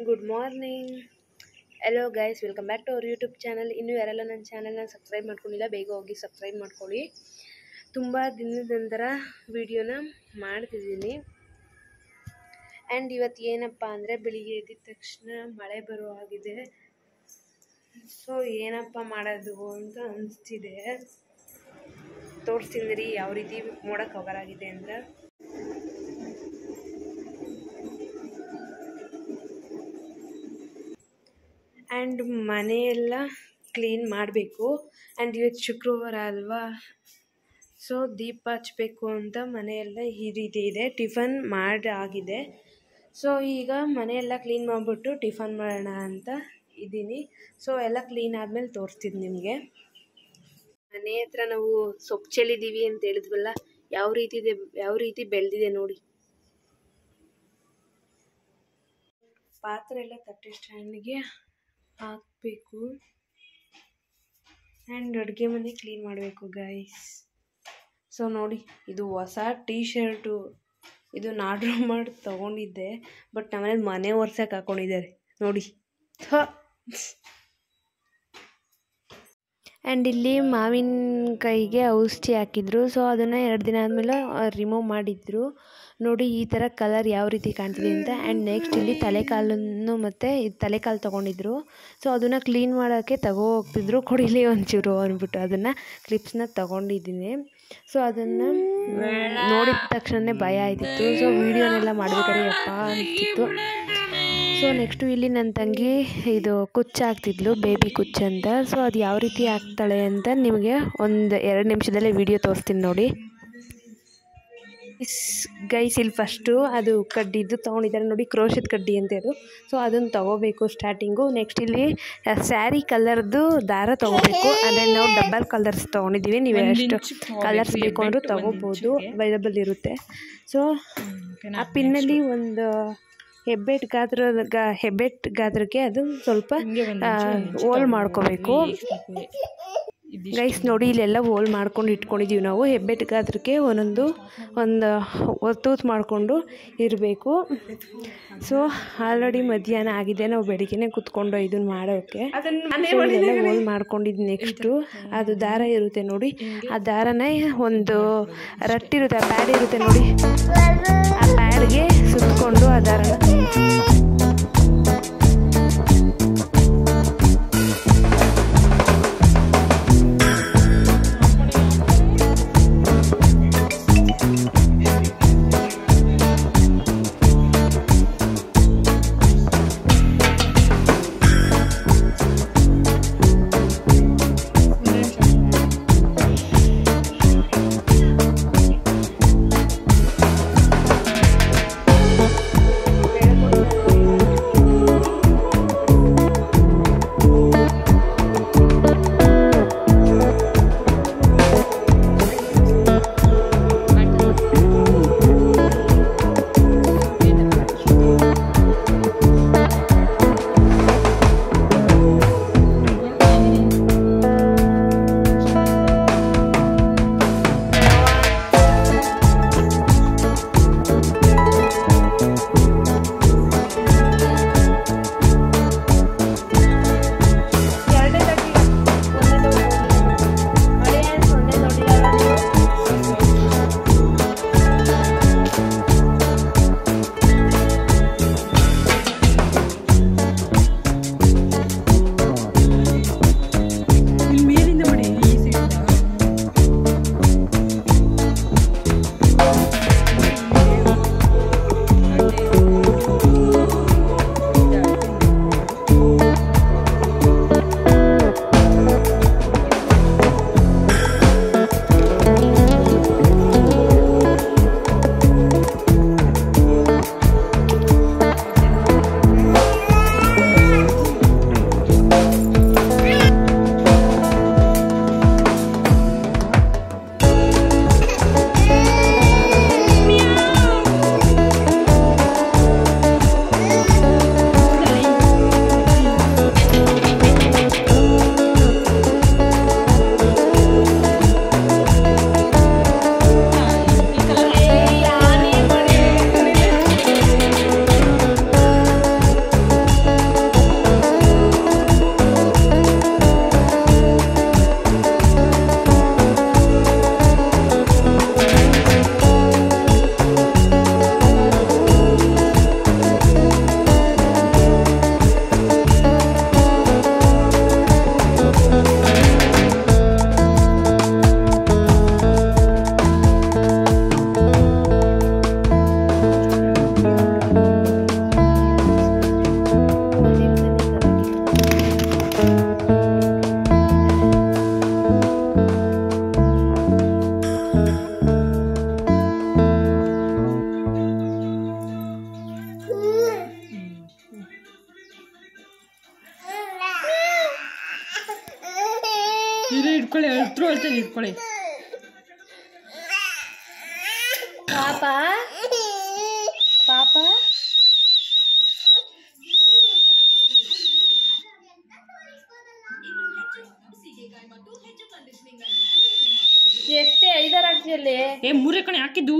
Good morning. Hello guys, welcome back to our YouTube channel. ಇನ್ನೂ ಯಾರೆಲ್ಲ ನನ್ನ ಚಾನಲ್ನ ಸಬ್ಸ್ಕ್ರೈಬ್ ಮಾಡ್ಕೊಂಡಿಲ್ಲ ಬೇಗ ಹೋಗಿ ಸಬ್ಸ್ಕ್ರೈಬ್ ಮಾಡ್ಕೊಳ್ಳಿ. ತುಂಬ ದಿನದ ನಂತರ ವಿಡಿಯೋನ ಮಾಡ್ತಿದ್ದೀನಿ. ಆ್ಯಂಡ್ ಇವತ್ತು ಏನಪ್ಪ ಅಂದರೆ ಬೆಳಿಗ್ಗೆ ಎದ್ದಿದ ತಕ್ಷಣ ಮಳೆ ಬರೋ ಆಗಿದೆ. ಸೊ ಏನಪ್ಪ ಮಾಡೋದು ಅಂತ ಅನಿಸ್ತಿದೆ. ತೋರಿಸ್ತೀನಿ ರೀ ಯಾವ ರೀತಿ ಮೋಡ ಕವರ್ ಆಗಿದೆ ಅಂದರೆ. ಆ್ಯಂಡ್ ಮನೆಯೆಲ್ಲ ಕ್ಲೀನ್ ಮಾಡಬೇಕು. ಆ್ಯಂಡ್ ಇವತ್ತು ಶುಕ್ರವಾರ ಅಲ್ವಾ, ಸೊ ದೀಪ ಹಚ್ಚಬೇಕು ಅಂತ ಮನೆಯೆಲ್ಲ ಈ ರೀತಿ ಇದೆ. ಟಿಫನ್ ಆಗಿದೆ. ಸೊ ಈಗ ಮನೆಯೆಲ್ಲ ಕ್ಲೀನ್ ಮಾಡಿಬಿಟ್ಟು ಟಿಫನ್ ಮಾಡೋಣ ಅಂತ ಇದ್ದೀನಿ. ಸೊ ಎಲ್ಲ ಕ್ಲೀನ್ ಆದಮೇಲೆ ತೋರಿಸ್ತೀನಿ ನಿಮಗೆ. ಮನೆ ಹತ್ರ ನಾವು ಸೊಪ್ಪು ಚೆಲ್ಲಿದ್ದೀವಿ ಅಂತ ಹೇಳಿದ್ವಲ್ಲ, ಯಾವ ರೀತಿ ಬೆಳೆದಿದೆ ನೋಡಿ. ಪಾತ್ರೆ ಎಲ್ಲ ತಟ್ಟೆ ಸ್ಟ್ಯಾಂಡ್ಗೆ ಹಾಕಬೇಕು. ಆ್ಯಂಡ್ ಅಡುಗೆ ಮನೆ ಕ್ಲೀನ್ ಮಾಡಬೇಕು ಗೈಸ್. ಸೊ ನೋಡಿ, ಇದು ಹೊಸ ಟೀ ಶರ್ಟು. ಇದನ್ನ ಆರ್ಡ್ರ್ ಮಾಡಿ ತೊಗೊಂಡಿದ್ದೆ, ಬಟ್ ನಮ್ಮನೇಲಿ ಮನೆ ಒರ್ಸಕ್ಕೆ ಹಾಕ್ಕೊಂಡಿದ್ದಾರೆ ನೋಡಿ. ಆ್ಯಂಡ್ ಇಲ್ಲಿ ಮಾವಿನಕಾಯಿಗೆ ಔಷಧಿ ಹಾಕಿದ್ರು. ಸೊ ಅದನ್ನು 2 ದಿನ ಆದಮೇಲೆ ರಿಮೂವ್ ಮಾಡಿದ್ರು. ನೋಡಿ ಈ ಥರ ಕಲರ್ ಯಾವ ರೀತಿ ಕಾಣ್ತಿದೆ ಅಂತ. ಆ್ಯಂಡ್ ನೆಕ್ಸ್ಟ್ ಇಲ್ಲಿ ತಲೆಕಾಲನ್ನು ಮತ್ತು ತಲೆಕಾಲು ತೊಗೊಂಡಿದ್ರು. ಸೊ ಅದನ್ನು ಕ್ಲೀನ್ ಮಾಡೋಕ್ಕೆ ಹೋಗ್ತಿದ್ರು. ಕೊಡಿಲಿ ಒಂಚೂರು ಅಂದ್ಬಿಟ್ಟು ಅದನ್ನು ಕ್ಲಿಪ್ಸ್ನ ತೊಗೊಂಡಿದ್ದೀನಿ. ಸೊ ಅದನ್ನು ನೋಡಿದ ತಕ್ಷಣ ಭಯ ಆಯ್ತಿತ್ತು. ಸೊ ವೀಡಿಯೋನೆಲ್ಲ ಮಾಡಬೇಕಾದ್ರೆ ಯಪ್ಪ ಅನಿಸ್ತಿತ್ತು. ಸೊ ನೆಕ್ಸ್ಟು ಇಲ್ಲಿ ನನ್ನ ತಂಗಿ ಇದು ಕುಚ್ಚು ಹಾಕ್ತಿದ್ಲು, ಬೇಬಿ ಕುಚ್ಚು ಅಂತ. ಸೊ ಅದು ಯಾವ ರೀತಿ ಹಾಕ್ತಾಳೆ ಅಂತ ನಿಮಗೆ 1-2 ನಿಮಿಷದಲ್ಲೇ ವೀಡಿಯೋ ತೋರಿಸ್ತೀನಿ ನೋಡಿ. ಗೈಸ್ ಇಲ್ಲಿ ಫಸ್ಟು ಅದು ಕಡ್ಡಿದ್ದು ತೊಗೊಂಡಿದ್ದಾರೆ ನೋಡಿ, ಕ್ರೋಶದ ಕಡ್ಡಿ ಅಂತ ಇದು. ಸೊ ಅದನ್ನು ತೊಗೋಬೇಕು ಸ್ಟಾರ್ಟಿಂಗು. ನೆಕ್ಸ್ಟ್ ಇಲ್ಲಿ ಸ್ಯಾರಿ ಕಲರ್ದು ದಾರ ತೊಗೋಬೇಕು. ಅಂದರೆ ನಾವು ಡಬಲ್ ಕಲರ್ಸ್ ತೊಗೊಂಡಿದ್ದೀವಿ. ನೀವು ಎಷ್ಟು ಕಲರ್ಸ್ ಬೇಕು ಅಂದರೂ ತೊಗೋಬೋದು, ಅವೈಲಬಲ್ ಇರುತ್ತೆ. ಸೊ ಆ ಪಿನ್ನಲ್ಲಿ ಒಂದು ಹೆಬ್ಬೆಟ್ ಗಾತ್ರಕ್ಕೆ ಅದು ಸ್ವಲ್ಪ ಹೋಲ್ ಮಾಡ್ಕೋಬೇಕು ಗೈಸ್. ನೋಡಿ ಇಲ್ಲೆಲ್ಲ ಹೋಲ್ ಮಾಡ್ಕೊಂಡು ಇಟ್ಕೊಂಡಿದ್ದೀವಿ ನಾವು. ಹೆಬ್ಬೆಟ್ ಗಾತ್ರಕ್ಕೆ ಒಂದು ತೂತು ಮಾಡಿಕೊಂಡು ಇರಬೇಕು. ಸೊ ಆಲ್ರೆಡಿ ಮಧ್ಯಾಹ್ನ ಆಗಿದೆ, ನಾವು ಬೆಳಿಗ್ಗೆನೇ ಕೂತ್ಕೊಂಡು ಇದನ್ನು ಮಾಡೋಕ್ಕೆ ಎಲ್ಲ ಹೋಲ್ ಮಾಡ್ಕೊಂಡಿದ್ದು. ನೆಕ್ಸ್ಟು ಅದು ದಾರ ಇರುತ್ತೆ ನೋಡಿ, ಆ ದಾರನೇ ಒಂದು ರಟ್ಟಿರುತ್ತೆ, ಆ ಪ್ಯಾಡ್ ಇರುತ್ತೆ ನೋಡಿ, ಆ ಪ್ಯಾಡ್ಗೆ ಸುತ್ತಕೊಂಡು ಆ ದಾರನ ಇದು ಇಟ್ಕೊಳ್ಳಿ, ಹತ್ರ ಹೇಳ್ತೇನೆ ಇಟ್ಕೊಳ್ಳಿ. ಪಾಪ ಪಾಪ ಎಷ್ಟೇ 5 ಹಾಕ್ತಿಯಲ್ಲಿ? 3 ಕಣೆ ಹಾಕಿದ್ದು.